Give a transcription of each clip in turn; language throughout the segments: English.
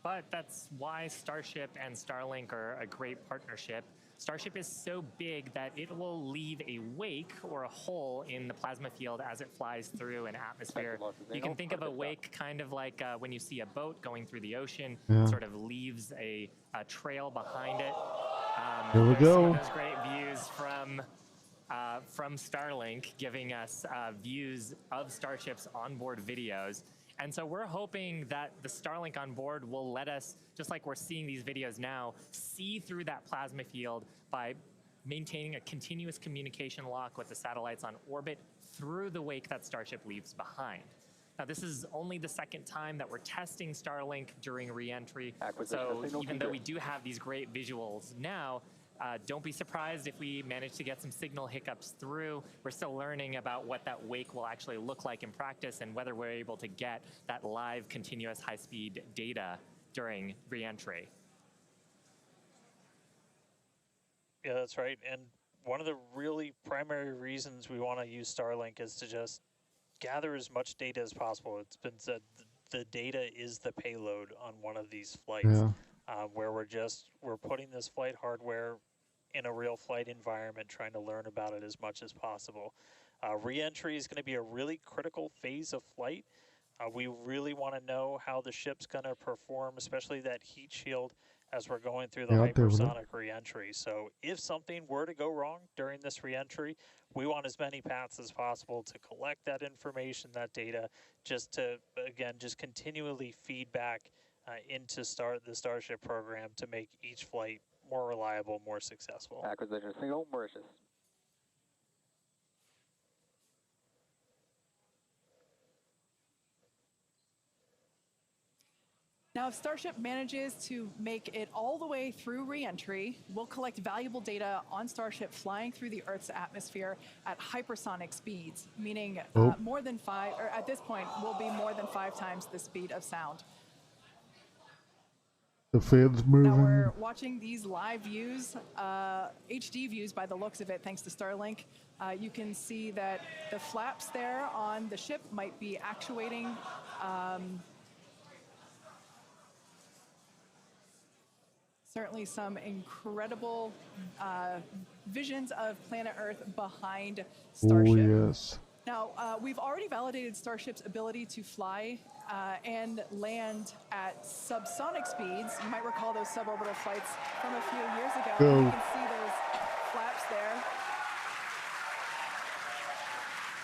but that's why Starship and Starlink are a great partnership. Starship is so big that it will leave a wake or a hole in the plasma field as it flies through an atmosphere. You can think of a wake kind of like when you see a boat going through the ocean, it sort of leaves a trail behind it. Here we go. Some of those great views from Starlink, giving us views of Starship's onboard videos. And so we're hoping that the Starlink on board will let us, just like we're seeing these videos now, see through that plasma field by maintaining a continuous communication lock with the satellites on orbit through the wake that Starship leaves behind. Now, this is only the second time that we're testing Starlink during re-entry. So even though we do have these great visuals now, don't be surprised if we manage to get some signal hiccups through. We're still learning about what that wake will actually look like in practice and whether we're able to get that live continuous high-speed data during re-entry. Yeah, that's right. And one of the really primary reasons we want to use Starlink is to just gather as much data as possible. It's been said the data is the payload on one of these flights. Where we're putting this flight hardware in a real flight environment, trying to learn about it as much as possible. Re-entry is going to be a really critical phase of flight. We really want to know how the ship's going to perform, especially that heat shield as we're going through the hypersonic re-entry. So if something were to go wrong during this re-entry, we want as many paths as possible to collect that information, that data, just to, again, just continually feed back into the Starship program to make each flight more reliable, more successful. Acquisition signal, Mauritius. Now, if Starship manages to make it all the way through re-entry, we'll collect valuable data on Starship flying through the Earth's atmosphere at hypersonic speeds, meaning more than 5, or at this point, will be more than 5 times the speed of sound. The field's moving. Now we're watching these live views, HD views by the looks of it, thanks to Starlink. You can see that the flaps there on the ship might be actuating. Certainly some incredible visions of planet Earth behind Starship. Oh, yes. Now, we've already validated Starship's ability to fly and land at subsonic speeds. You might recall those suborbital flights from a few years ago. You can see those flaps there.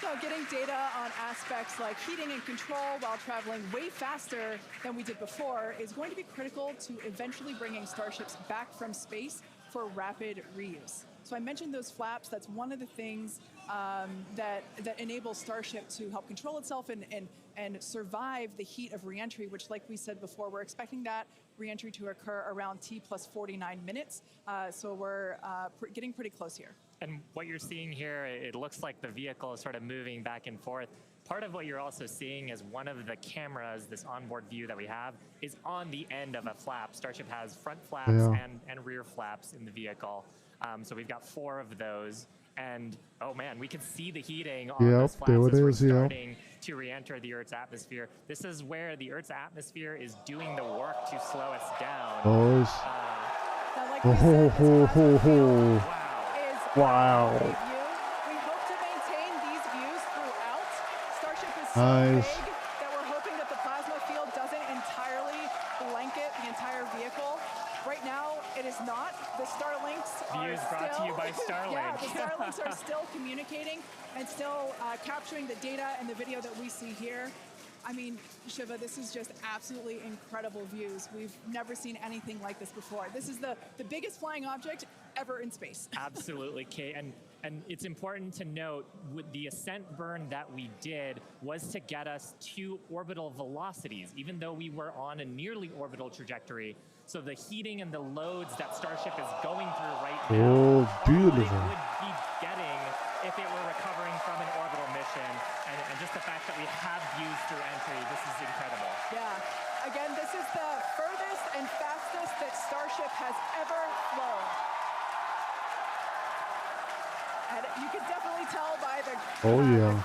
So getting data on aspects like heating and control while traveling way faster than we did before is going to be critical to eventually bringing Starships back from space for rapid reuse. So I mentioned those flaps. That's one of the things that enables Starship to help control itself and survive the heat of reentry, which, like we said before, we're expecting that reentry to occur around T plus 49 minutes. So we're getting pretty close here. And what you're seeing here, it looks like the vehicle is sort of moving back and forth. Part of what you're also seeing is one of the cameras, this onboard view that we have, is on the end of a flap. Starship has front flaps and rear flaps in the vehicle. So we've got 4 of those. And, oh man, we can see the heating on those flaps as we're starting to re-enter the Earth's atmosphere. This is where the Earth's atmosphere is doing the work to slow us down. Wow. We hope to maintain these views throughout. Starship is so big that we're hoping that the plasma field doesn't entirely blanket the entire vehicle. Right now, it is not. The Starlinks Views brought to you by Starlink. Yeah, the Starlinks are still communicating and still capturing the data and the video that we see here. I mean, Shiva, this is just absolutely incredible views. We've never seen anything like this before. This is the biggest flying object ever in space. Absolutely, Kate. And it's important to note, with the ascent burn that we did was to get us to orbital velocities, even though we were on a nearly orbital trajectory. So the heating and the loads that Starship is going through right now are what it would be getting if it were recovering from an orbital mission. And just the fact that we have views through entry, this is incredible. Yeah. Again, this is the furthest and fastest that Starship has ever flown. And you can definitely tell by the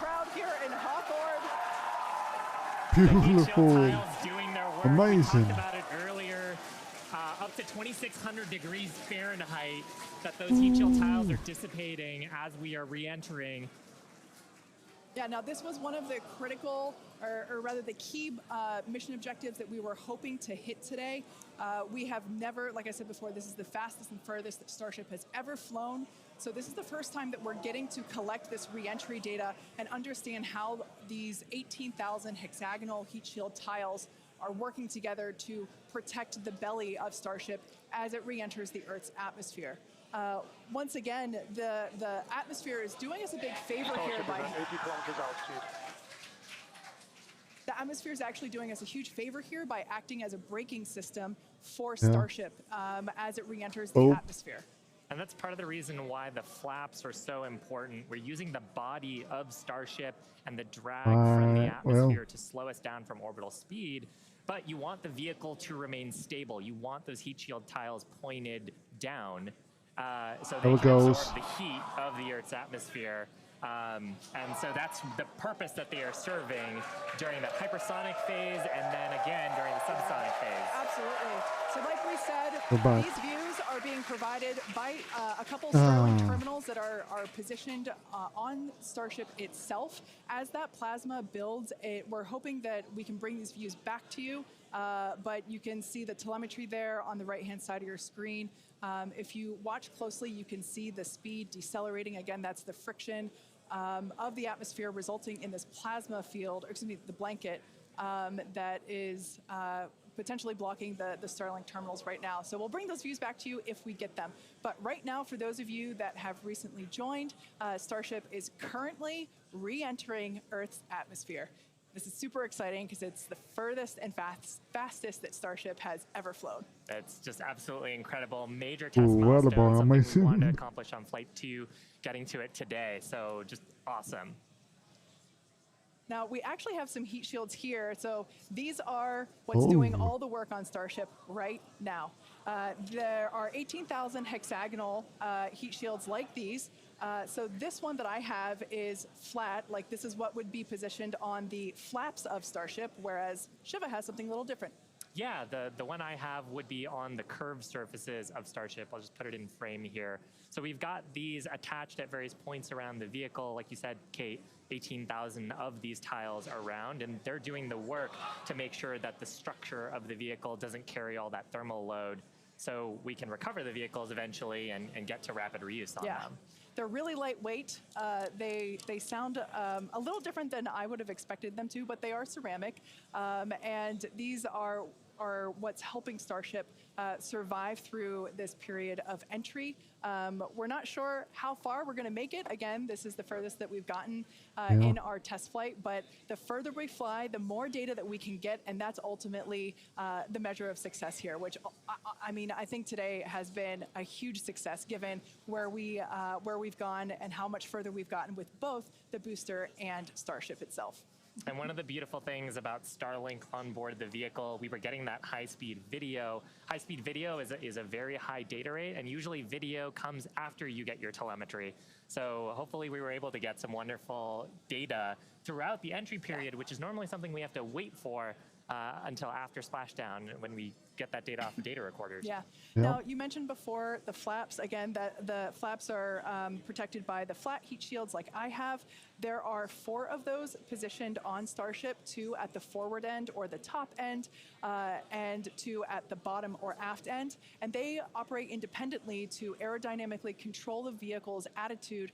crowd here in Hawthorne. Beautiful. Doing their work. Amazing. We talked about it earlier up to 2,600 degrees Fahrenheit that those heat shield tiles are dissipating as we are re-entering. Yeah, now this was one of the critical, or rather the key mission objectives that we were hoping to hit today. We have never, like I said before, this is the fastest and furthest that Starship has ever flown. So this is the first time that we're getting to collect this re-entry data and understand how these 18,000 hexagonal heat shield tiles are working together to protect the belly of Starship as it re-enters the Earth's atmosphere. Once again, the atmosphere is doing us a big favor here by... 80 kilometers altitude. The atmosphere is actually doing us a huge favor here by acting as a braking system for Starship as it re-enters the atmosphere. And that's part of the reason why the flaps are so important. We're using the body of Starship and the drag from the atmosphere to slow us down from orbital speed. But you want the vehicle to remain stable. You want those heat shield tiles pointed down so they can absorb the heat of the Earth's atmosphere. And so that's the purpose that they are serving during the hypersonic phase and then again during the subsonic phase. Absolutely. So like we said, these views are being provided by a couple Starlink terminals that are positioned on Starship itself. As that plasma builds, we're hoping that we can bring these views back to you, but you can see the telemetry there on the right-hand side of your screen. If you watch closely, you can see the speed decelerating. Again, that's the friction of the atmosphere resulting in this plasma field, or excuse me, the blanket that is potentially blocking the Starlink terminals right now. So we'll bring those views back to you if we get them. But right now, for those of you that have recently joined, Starship is currently re-entering Earth's atmosphere. This is super exciting because it's the furthest and fastest that Starship has ever flown. It's just absolutely incredible. Major test milestone, something we wanted to accomplish on Flight 2, getting to it today. So just awesome. Now, we actually have some heat shields here. So these are what's doing all the work on Starship right now. There are 18,000 hexagonal heat shields like these. So this one that I have is flat, like this is what would be positioned on the flaps of Starship, whereas Shiva has something a little different. Yeah, the one I have would be on the curved surfaces of Starship. I'll just put it in frame here. So we've got these attached at various points around the vehicle. Like you said, Kate, 18,000 of these tiles around, and they're doing the work to make sure that the structure of the vehicle doesn't carry all that thermal load so we can recover the vehicles eventually and get to rapid reuse on them. They're really lightweight. They sound a little different than I would have expected them to, but they are ceramic. And these are what's helping Starship survive through this period of entry. We're not sure how far we're going to make it. Again, this is the furthest that we've gotten in our test flight, but the further we fly, the more data that we can get, and that's ultimately the measure of success here, which I mean, I think today has been a huge success given where we've gone and how much further we've gotten with both the booster and Starship itself. And one of the beautiful things about Starlink on board the vehicle, we were getting that high-speed video. High-speed video is a very high data rate, and usually video comes after you get your telemetry. So hopefully we were able to get some wonderful data throughout the entry period, which is normally something we have to wait for until after splashdown when we get that data off the data recorders. Now, you mentioned before the flaps. Again, that the flaps are protected by the flat heat shields like I have. There are 4 of those positioned on Starship, 2 at the forward end or the top end, and 2 at the bottom or aft end. And they operate independently to aerodynamically control the vehicle's attitude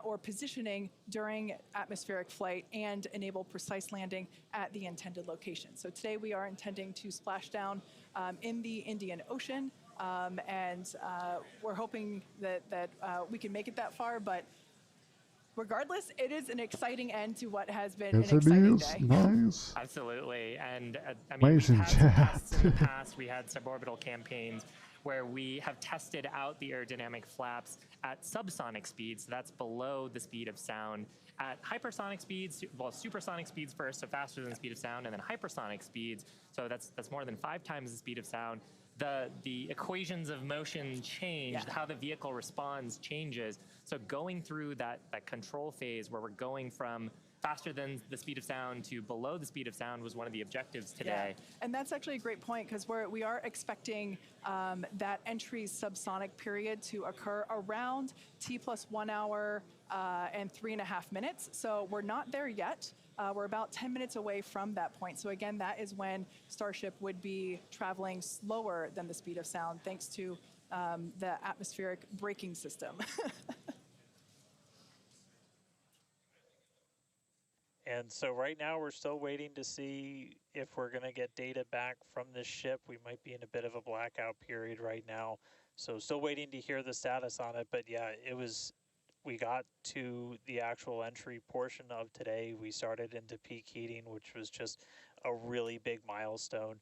or positioning during atmospheric flight and enable precise landing at the intended location. So today we are intending to splash down in the Indian Ocean, and we're hoping that we can make it that far, but regardless, it is an exciting end to what has been an exciting day. Nice. Absolutely, and I mean, we've had some tests in the past. We had suborbital campaigns where we have tested out the aerodynamic flaps at subsonic speeds, so that's below the speed of sound. At hypersonic speeds, well, supersonic speeds first, so faster than the speed of sound, and then hypersonic speeds, so that's more than 5 times the speed of sound. The equations of motion change, how the vehicle responds changes. So going through that control phase where we're going from faster than the speed of sound to below the speed of sound was one of the objectives today. Yeah. And that's actually a great point, because we are expecting that entry subsonic period to occur around T plus 1 hour and 3.5 minutes. So we're not there yet. We're about 10 minutes away from that point. So again, that is when Starship would be traveling slower than the speed of sound, thanks to the atmospheric braking system. And so right now we're still waiting to see if we're going to get data back from this ship. We might be in a bit of a blackout period right now. So still waiting to hear the status on it. But yeah, we got to the actual entry portion of today. We started into peak heating, which was just a really big milestone.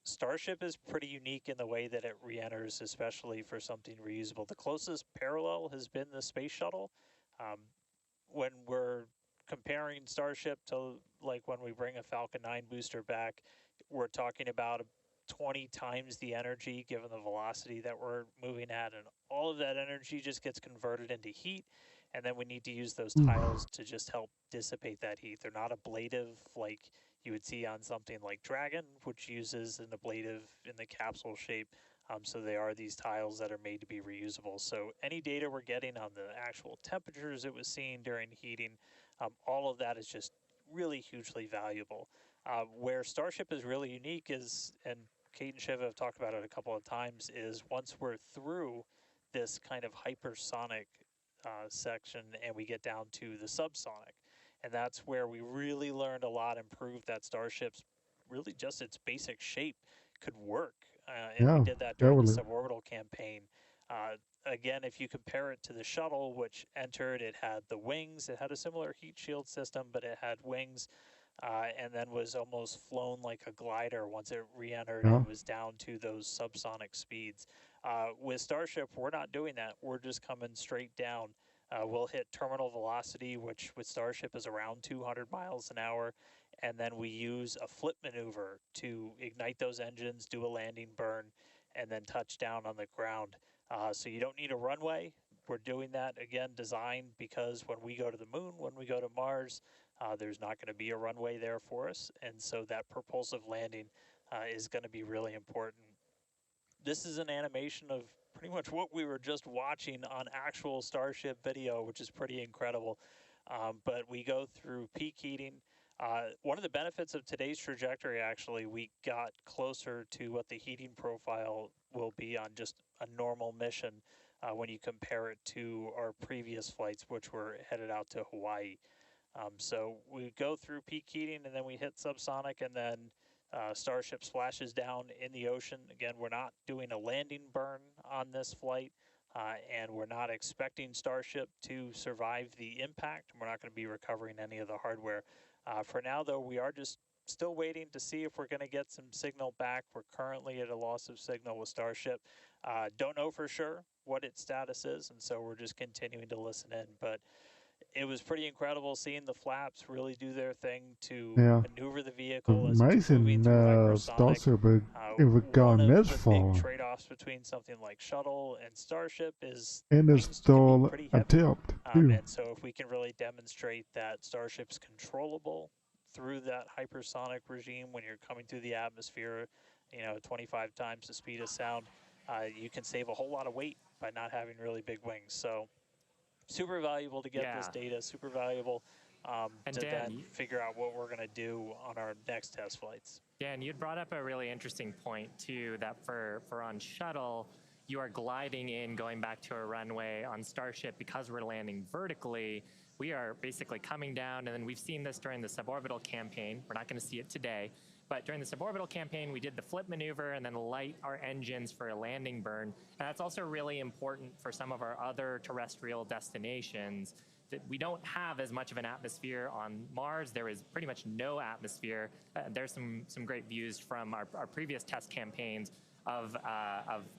Starship is pretty unique in the way that it re-enters, especially for something reusable. The closest parallel has been the space shuttle. When we're comparing Starship to like when we bring a Falcon 9 booster back, we're talking about 20 times the energy given the velocity that we're moving at, and all of that energy just gets converted into heat, and then we need to use those tiles to just help dissipate that heat. They're not ablative like you would see on something like Dragon, which uses an ablative in the capsule shape. So they are these tiles that are made to be reusable. So any data we're getting on the actual temperatures it was seeing during heating, all of that is just really hugely valuable. Where Starship is really unique is, and Kate and Shiv have talked about it a couple of times, is once we're through this kind of hypersonic section and we get down to the subsonic. And that's where we really learned a lot and proved that Starship's really just its basic shape could work. And we did that during the suborbital campaign. Again, if you compare it to the shuttle, which entered, it had the wings. It had a similar heat shield system, but it had wings, and then was almost flown like a glider once it re-entered and was down to those subsonic speeds. With Starship, we're not doing that. We're just coming straight down. We'll hit terminal velocity, which with Starship is around 200 miles an hour, and then we use a flip maneuver to ignite those engines, do a landing burn, and then touch down on the ground. So you don't need a runway. We're doing that, again, designed because when we go to the moon, when we go to Mars, there's not going to be a runway there for us, and so that propulsive landing is going to be really important. This is an animation of pretty much what we were just watching on actual Starship video, which is pretty incredible. But we go through peak heating. One of the benefits of today's trajectory, actually, we got closer to what the heating profile will be on just a normal mission when you compare it to our previous flights, which were headed out to Hawaii. So we go through peak heating, and then we hit subsonic, and then Starship splashes down in the ocean. Again, we're not doing a landing burn on this flight, and we're not expecting Starship to survive the impact. We're not going to be recovering any of the hardware. For now, though, we are just still waiting to see if we're going to get some signal back. We're currently at a loss of signal with Starship. Don't know for sure what its status is, and so we're just continuing to listen in. But it was pretty incredible seeing the flaps really do their thing to maneuver the vehicle as it's moving through hypersonic. Starship, if it gone this far. One of the big trade-offs between something like Shuttle and Starship is and it's still atop too. And so if we can really demonstrate that Starship's controllable through that hypersonic regime when you're coming through the atmosphere, 25 times the speed of sound, you can save a whole lot of weight by not having really big wings. So super valuable to get this data, super valuable to then figure out what we're going to do on our next test flights. Dan, you'd brought up a really interesting point too, that for on Shuttle, you are gliding in, going back to a runway. On Starship, because we're landing vertically, we are basically coming down, and then we've seen this during the suborbital campaign. We're not going to see it today, but during the suborbital campaign, we did the flip maneuver and then light our engines for a landing burn. And that's also really important for some of our other terrestrial destinations, that we don't have as much of an atmosphere on Mars. There is pretty much no atmosphere. There's some great views from our previous test campaigns of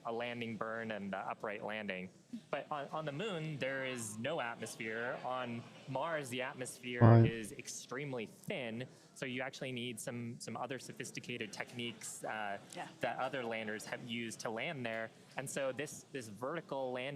a landing burn and upright landing. But on the moon, there is no atmosphere. On Mars, the atmosphere is extremely thin, so you actually need some other sophisticated techniques that other landers have used to land there. And so this vertical landing